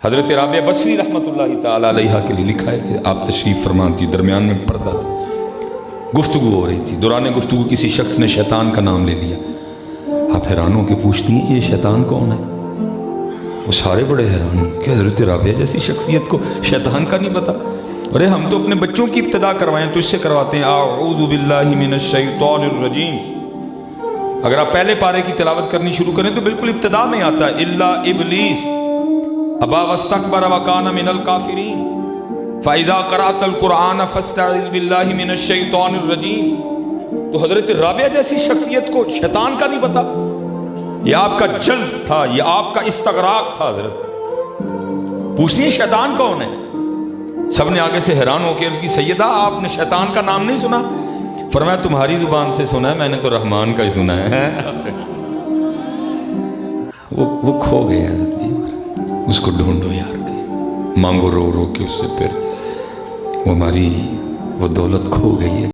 حضرت رابعہ بصری رحمۃ اللہ تعالی علیہ کے لیے لکھا ہے کہ آپ تشریف فرما تھی، درمیان میں پردہ تھا، گفتگو ہو رہی تھی، دوران گفتگو کسی شخص نے شیطان کا نام لے لیا۔ آپ حیران ہو کے پوچھتی ہیں یہ شیطان کون ہے؟ وہ سارے بڑے حیران ہیں کہ حضرت رابعہ جیسی شخصیت کو شیطان کا نہیں پتا۔ ارے ہم تو اپنے بچوں کی ابتدا کروائیں تو اس سے کرواتے ہیں اعوذ باللہ من الشیطان الرجیم۔ اگر آپ پہلے پارے کی تلاوت کرنی شروع کریں تو بالکل ابتدا میں آتا ہے الا ابلیس ابا واستکبر وکان من الکافرین فاذا قرأت القرآن فاستعذ باللہ من الشیطان الرجیم۔ تو حضرت رابعہ جیسی شخصیت کو شیطان کا نہیں پتا؟ یہ آپ کا جلد تھا، یہ آپ کا استغراق تھا۔ حضرت پوچھتی ہیں شیطان کون ہے؟ سب نے آگے سے حیران ہو کے عرض کی سیدہ آپ نے شیطان کا نام نہیں سنا؟ فرمایا تمہاری زبان سے سنا ہے، میں نے تو رحمان کا ہی سنا ہے۔ وہ کھو گئے حضرت، اس کو ڈھونڈو یار، مانگو رو رو کے اس سے، پھر وہ ہماری وہ دولت کھو گئی ہے۔